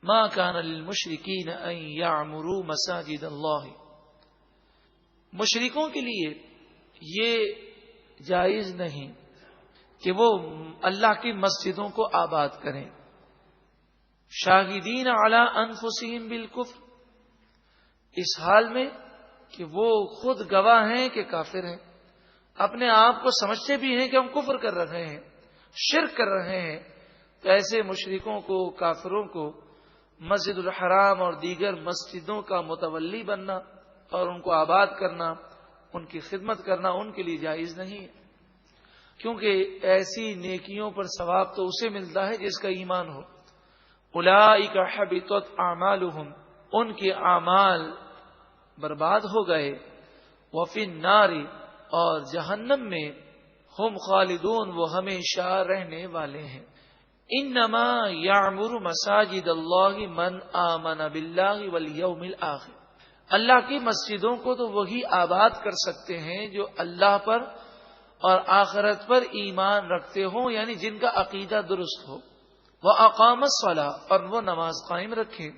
ما كان للمشركين ان يعمروا مساجد اللہ، مشرکوں کے لیے یہ جائز نہیں کہ وہ اللہ کی مسجدوں کو آباد کریں، شاہدین علی انفسہم بالکفر، اس حال میں کہ وہ خود گواہ ہیں کہ کافر ہیں، اپنے آپ کو سمجھتے بھی ہیں کہ ہم کفر کر رہے ہیں، شرک کر رہے ہیں، تو ایسے مشرکوں کو، کافروں کو مسجد الحرام اور دیگر مسجدوں کا متولی بننا اور ان کو آباد کرنا، ان کی خدمت کرنا ان کے لیے جائز نہیں ہے، کیونکہ ایسی نیکیوں پر ثواب تو اسے ملتا ہے جس کا ایمان ہو۔ اولئک حبطت اعمالهم، ان کے اعمال برباد ہو گئے، وفی النار، اور جہنم میں، ہم خالدون، وہ ہمیشہ رہنے والے ہیں۔ انما یعمر مساجد اللہ من آمن باللہ والیوم الآخر، اللہ کی مسجدوں کو تو وہی آباد کر سکتے ہیں جو اللہ پر اور آخرت پر ایمان رکھتے ہوں، یعنی جن کا عقیدہ درست ہو، وَأَقَامَ الصَّلَاةَ، اور وہ نماز قائم رکھیں،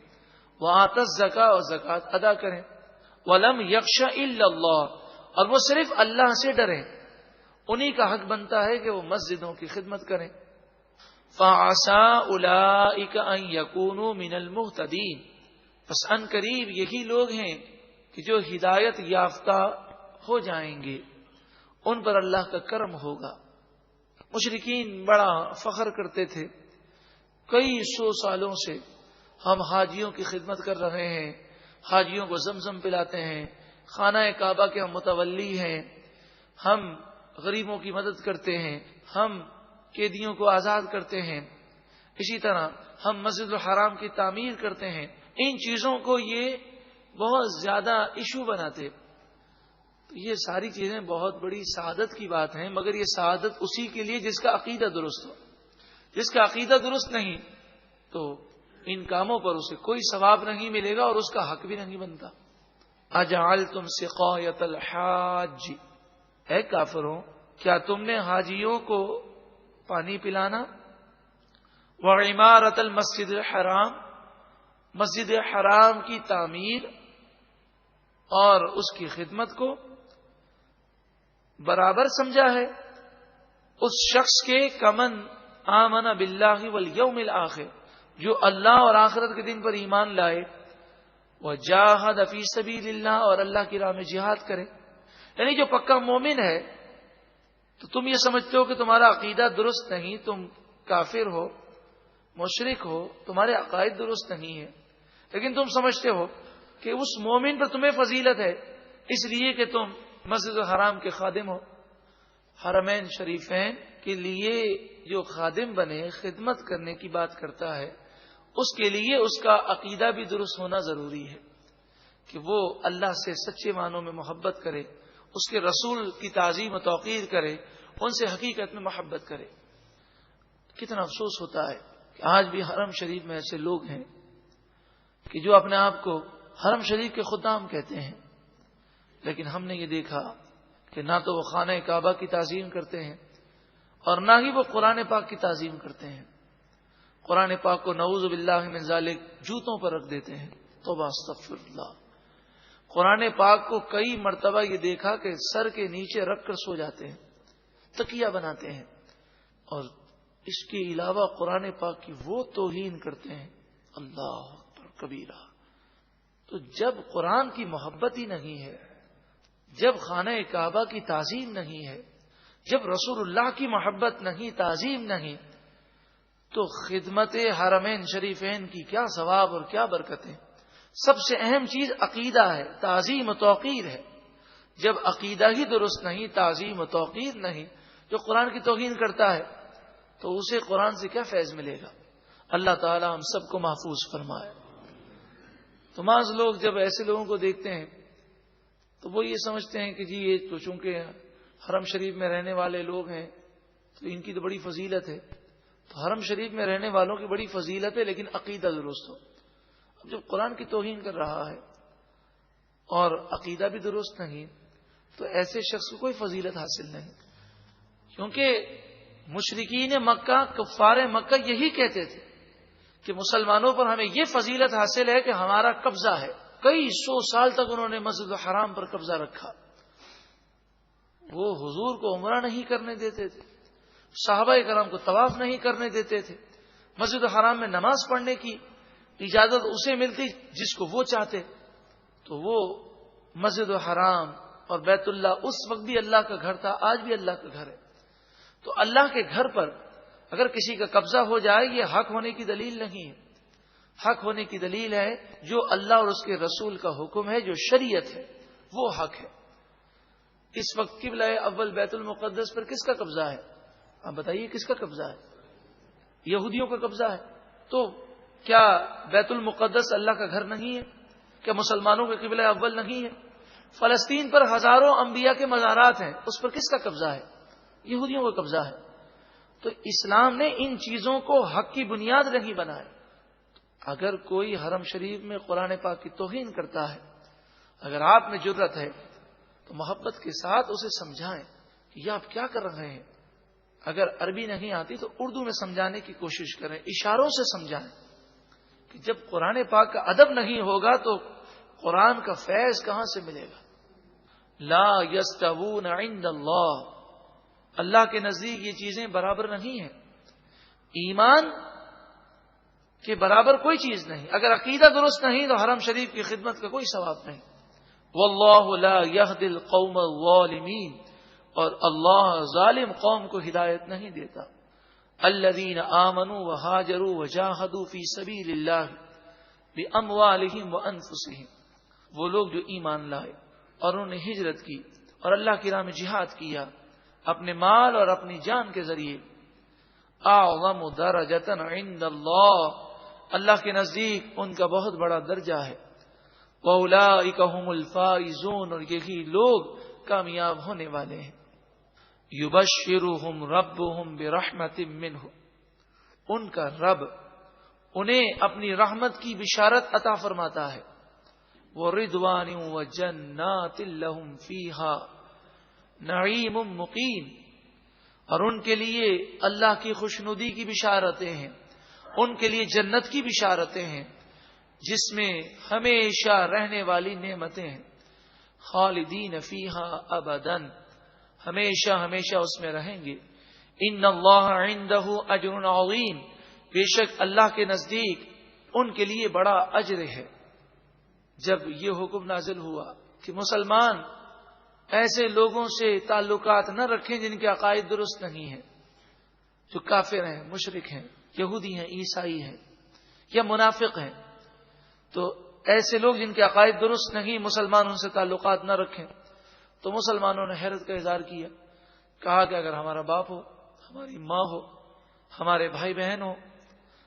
وَآتَى الزَّكَاةَ، اور زکوٰۃ ادا کریں، وَلَمْ يَخْشَ إِلَّا اللَّهَ، اور وہ صرف اللہ سے ڈریں، انہی کا حق بنتا ہے کہ وہ مسجدوں کی خدمت کریں۔ فَعَسَىٰ أُولَٰئِكَ أَن يَكُونُوا مِنَ الْمُهْتَدِينَ، بس ان قریب یہی لوگ ہیں کہ جو ہدایت یافتہ ہو جائیں گے، ان پر اللہ کا کرم ہوگا۔ مشرکین بڑا فخر کرتے تھے، کئی سو سالوں سے ہم حاجیوں کی خدمت کر رہے ہیں، حاجیوں کو زمزم پلاتے ہیں، خانہ کعبہ کے ہم متولی ہیں، ہم غریبوں کی مدد کرتے ہیں، ہم قیدیوں کو آزاد کرتے ہیں، اسی طرح ہم مسجد الحرام کی تعمیر کرتے ہیں۔ ان چیزوں کو یہ بہت زیادہ ایشو بناتے، تو یہ ساری چیزیں بہت بڑی سعادت کی بات ہیں، مگر یہ سعادت اسی کے لیے جس کا عقیدہ درست ہو، جس کا عقیدہ درست نہیں تو ان کاموں پر اسے کوئی ثواب نہیں ملے گا اور اس کا حق بھی نہیں بنتا۔ اجعلتم سقایۃ الحاج، اے کافروں، کیا تم نے حاجیوں کو پانی پلانا، وعمارۃ المسجد الحرام، مسجد حرام کی تعمیر اور اس کی خدمت کو برابر سمجھا ہے اس شخص کے کمن آمن باللہ والیوم الآخر، جو اللہ اور آخرت کے دن پر ایمان لائے، وجاہد فی سبیل اللہ، اور اللہ کی راہ میں جہاد کرے۔ یعنی جو پکا مومن ہے، تو تم یہ سمجھتے ہو کہ تمہارا عقیدہ درست نہیں، تم کافر ہو، مشرک ہو، تمہارے عقائد درست نہیں ہے، لیکن تم سمجھتے ہو کہ اس مومن پر تمہیں فضیلت ہے اس لیے کہ تم مسجد الحرام کے خادم ہو۔ حرمین شریفین کے لیے جو خادم بنے، خدمت کرنے کی بات کرتا ہے، اس کے لیے اس کا عقیدہ بھی درست ہونا ضروری ہے کہ وہ اللہ سے سچے معنوں میں محبت کرے، اس کے رسول کی تعظیم و توقیر کرے، ان سے حقیقت میں محبت کرے۔ کتنا افسوس ہوتا ہے کہ آج بھی حرم شریف میں ایسے لوگ ہیں کہ جو اپنے آپ کو حرم شریف کے خدام کہتے ہیں، لیکن ہم نے یہ دیکھا کہ نہ تو وہ خانہ کعبہ کی تعظیم کرتے ہیں اور نہ ہی وہ قرآن پاک کی تعظیم کرتے ہیں۔ قرآن پاک کو نعوذ باللہ من ذالک جوتوں پر رکھ دیتے ہیں، توبہ استغفر اللہ۔ قرآن پاک کو کئی مرتبہ یہ دیکھا کہ سر کے نیچے رکھ کر سو جاتے ہیں، تکیہ بناتے ہیں، اور اس کے علاوہ قرآن پاک کی وہ توہین کرتے ہیں، اللہ اکبر کبیرہ۔ تو جب قرآن کی محبت ہی نہیں ہے، جب خانہ کعبہ کی تعظیم نہیں ہے، جب رسول اللہ کی محبت نہیں، تعظیم نہیں، تو خدمت حرمین شریفین کی کیا ثواب اور کیا برکتیں۔ سب سے اہم چیز عقیدہ ہے، تعظیم و توقیر ہے۔ جب عقیدہ ہی درست نہیں، تعظیم و توقیر نہیں، جو قرآن کی توہین کرتا ہے تو اسے قرآن سے کیا فیض ملے گا۔ اللہ تعالی ہم سب کو محفوظ فرمائے۔ تو بعض لوگ جب ایسے لوگوں کو دیکھتے ہیں تو وہ یہ سمجھتے ہیں کہ جی یہ تو چونکہ حرم شریف میں رہنے والے لوگ ہیں تو ان کی تو بڑی فضیلت ہے۔ تو حرم شریف میں رہنے والوں کی بڑی فضیلت ہے، لیکن عقیدہ درست ہو۔ اب جب قرآن کی توہین کر رہا ہے اور عقیدہ بھی درست نہیں تو ایسے شخص کو کوئی فضیلت حاصل نہیں، کیونکہ مشرکین مکہ، کفار مکہ یہی کہتے تھے کہ مسلمانوں پر ہمیں یہ فضیلت حاصل ہے کہ ہمارا قبضہ ہے. کئی سو سال تک انہوں نے مسجد الحرام پر قبضہ رکھا. وہ حضور کو عمرہ نہیں کرنے دیتے تھے، صحابہ کرام کو طواف نہیں کرنے دیتے تھے. مسجد الحرام میں نماز پڑھنے کی اجازت اسے ملتی جس کو وہ چاہتے. تو وہ مسجد الحرام اور بیت اللہ اس وقت بھی اللہ کا گھر تھا، آج بھی اللہ کا گھر ہے. تو اللہ کے گھر پر اگر کسی کا قبضہ ہو جائے یہ حق ہونے کی دلیل نہیں ہے. حق ہونے کی دلیل ہے جو اللہ اور اس کے رسول کا حکم ہے، جو شریعت ہے وہ حق ہے. اس وقت قبلہ اول بیت المقدس پر کس کا قبضہ ہے؟ آپ بتائیے کس کا قبضہ ہے؟ یہودیوں کا قبضہ ہے. تو کیا بیت المقدس اللہ کا گھر نہیں ہے؟ کیا مسلمانوں کے قبلہ اول نہیں ہے؟ فلسطین پر ہزاروں انبیاء کے مزارات ہیں، اس پر کس کا قبضہ ہے؟ یہودیوں کا قبضہ ہے. تو اسلام نے ان چیزوں کو حق کی بنیاد نہیں بنایا. اگر کوئی حرم شریف میں قرآن پاک کی توہین کرتا ہے، اگر آپ میں جرت ہے تو محبت کے ساتھ اسے سمجھائیں کہ یہ آپ کیا کر رہے ہیں. اگر عربی نہیں آتی تو اردو میں سمجھانے کی کوشش کریں، اشاروں سے سمجھائیں کہ جب قرآن پاک کا ادب نہیں ہوگا تو قرآن کا فیض کہاں سے ملے گا. لا یستوون عند اللہ، اللہ کے نزدیک یہ چیزیں برابر نہیں ہیں. ایمان کے برابر کوئی چیز نہیں. اگر عقیدہ درست نہیں تو حرم شریف کی خدمت کا کوئی ثواب نہیں. واللہ لا یہدی القوم الظالمین، اور اللہ ظالم قوم کو ہدایت نہیں دیتا. الذین آمنوا وہاجروا وجاہدوا فی سبیل اللہ باموالہم وانفسہم، وہ لوگ جو ایمان لائے اور انہوں نے ہجرت کی اور اللہ کی راہ میں جہاد کیا اپنے مال اور اپنی جان کے ذریعے. اعظم درجۃ عند اللہ، اللہ کے نزدیک ان کا بہت بڑا درجہ ہے. وَأُولَٰئِكَ هُمُ الْفَائِزُونَ، اور یہی لوگ کامیاب ہونے والے ہیں. يُبَشِّرُهُمْ رَبُّهُمْ بِرَحْمَةٍ مِّنْهُ، ان کا رب انہیں اپنی رحمت کی بشارت عطا فرماتا ہے. وَرِضْوَانٍ وَجَنَّاتٍ لَّهُمْ فِيهَا نَعِيمٌ مُقِيمٌ، اور ان کے لیے اللہ کی خوشنودی کی بشارتیں ہیں، ان کے لیے جنت کی بشارتیں ہیں جس میں ہمیشہ رہنے والی نعمتیں ہیں. خالدین فیہا ابداً، ہمیشہ ہمیشہ اس میں رہیں گے. ان اللہ عندہ اجر عظیم، بے شک اللہ کے نزدیک ان کے لیے بڑا اجر ہے. جب یہ حکم نازل ہوا کہ مسلمان ایسے لوگوں سے تعلقات نہ رکھیں جن کے عقائد درست نہیں ہیں، جو کافر ہیں، مشرک ہیں، یہودی ہیں، عیسائی ہیں یا منافق ہیں، تو ایسے لوگ جن کے عقائد درست نہیں، مسلمان ان سے تعلقات نہ رکھیں. تو مسلمانوں نے حیرت کا اظہار کیا، کہا کہ اگر ہمارا باپ ہو، ہماری ماں ہو، ہمارے بھائی بہن ہو،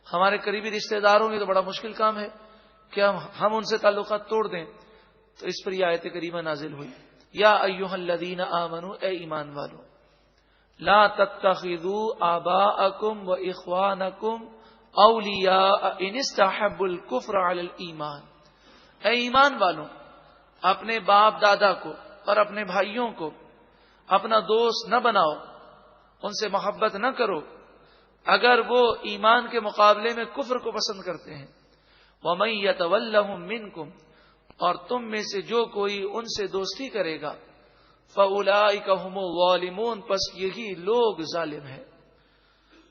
ہمارے قریبی رشتہ دار ہوں، یہ تو بڑا مشکل کام ہے کہ ہم ان سے تعلقات توڑ دیں. تو اس پر یہ آیت کریمہ نازل ہوئی، یا ایھا الذین آمنوا، اے ایمان والو، لا تتخذوا آباءکم واخوانکم اولیاء ان استحبوا الکفر علی الایمان. اے ایمان والوں، اپنے باپ دادا کو اور اپنے بھائیوں کو اپنا دوست نہ بناؤ، ان سے محبت نہ کرو اگر وہ ایمان کے مقابلے میں کفر کو پسند کرتے ہیں. وَمَن يَتَوَلَّهُم مِّنكُمْ، اور تم میں سے جو کوئی ان سے دوستی کرے گا، فَأُولَٰئِكَ هُمُ الظَّالِمُونَ، پس یہی لوگ ظالم ہیں.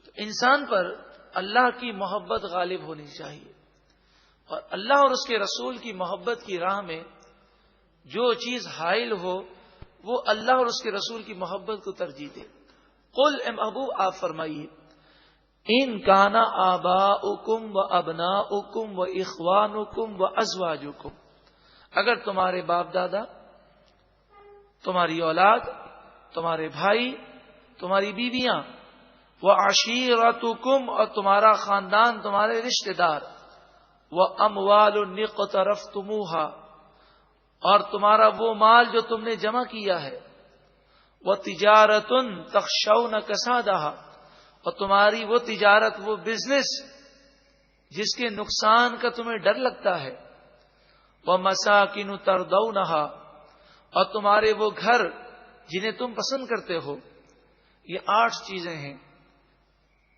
تو انسان پر اللہ کی محبت غالب ہونی چاہیے، اور اللہ اور اس کے رسول کی محبت کی راہ میں جو چیز حائل ہو وہ اللہ اور اس کے رسول کی محبت کو ترجیح دے. قل اے محبوب آپ فرمائیے، ان کان آباؤکم و ابناؤکم و اخوانکم و ازواجکم، اگر تمہارے باپ دادا، تمہاری اولاد، تمہارے بھائی، تمہاری بیویاں، و عشیرتکم، اور تمہارا خاندان، تمہارے رشتہ دار، و اموال اقترفتموہا، اور تمہارا وہ مال جو تم نے جمع کیا ہے، و تجارت تخشون کسادہا، اور تمہاری وہ تجارت، وہ بزنس جس کے نقصان کا تمہیں ڈر لگتا ہے، وَمَسَاكِنُ تَرْضَوْنَهَا، اور تمہارے وہ گھر جنہیں تم پسند کرتے ہو. یہ 8 چیزیں ہیں.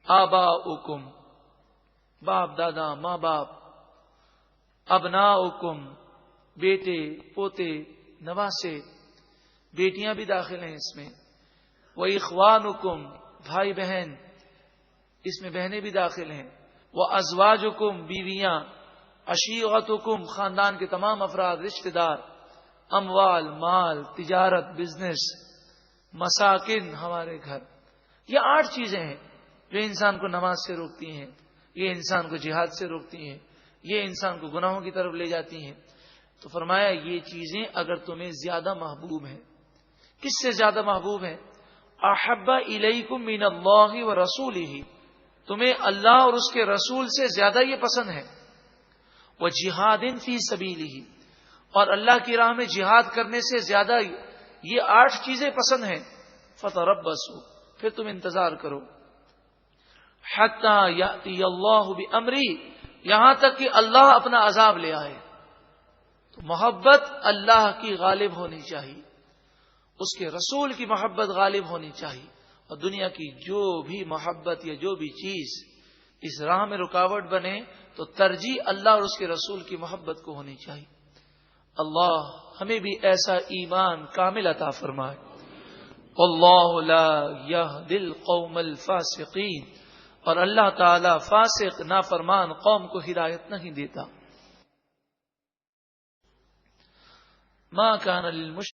آباؤکم، باپ دادا ماں باپ، ابناؤکم بیٹے پوتے نواسے، بیٹیاں بھی داخل ہیں اس میں، وَإِخْوَانُكُمْ بھائی بہن، اس میں بہنیں بھی داخل ہیں، وَأَزْوَاجُكُمْ بیویاں، عشیرتکم خاندان کے تمام افراد رشتہ دار، اموال مال تجارت بزنس، مساکن ہمارے گھر. یہ 8 چیزیں ہیں جو انسان کو نماز سے روکتی ہیں، یہ انسان کو جہاد سے روکتی ہیں، یہ انسان کو گناہوں کی طرف لے جاتی ہیں. تو فرمایا یہ چیزیں اگر تمہیں زیادہ محبوب ہیں، کس سے زیادہ محبوب ہیں؟ احب الیکم من اللہ ورسولہ، تمہیں اللہ اور اس کے رسول سے زیادہ یہ پسند ہے، وجہاد فی سبیلہ، اور اللہ کی راہ میں جہاد کرنے سے زیادہ یہ 8 چیزیں پسند ہیں. فتربصوا، پھر تم انتظار کرو، حتی یأتی اللہ بامری، یہاں تک کہ اللہ اپنا عذاب لے آئے. تو محبت اللہ کی غالب ہونی چاہیے، اس کے رسول کی محبت غالب ہونی چاہیے، اور دنیا کی جو بھی محبت یا جو بھی چیز اس راہ میں رکاوٹ بنے تو ترجیح اللہ اور اس کے رسول کی محبت کو ہونی چاہیے. اللہ ہمیں بھی ایسا ایمان کامل عطا فرمائے. واللہ لا یہدی القوم الفاسقین، اور اللہ تعالی فاسق نافرمان قوم کو ہدایت نہیں دیتا. ما کان للمشرکین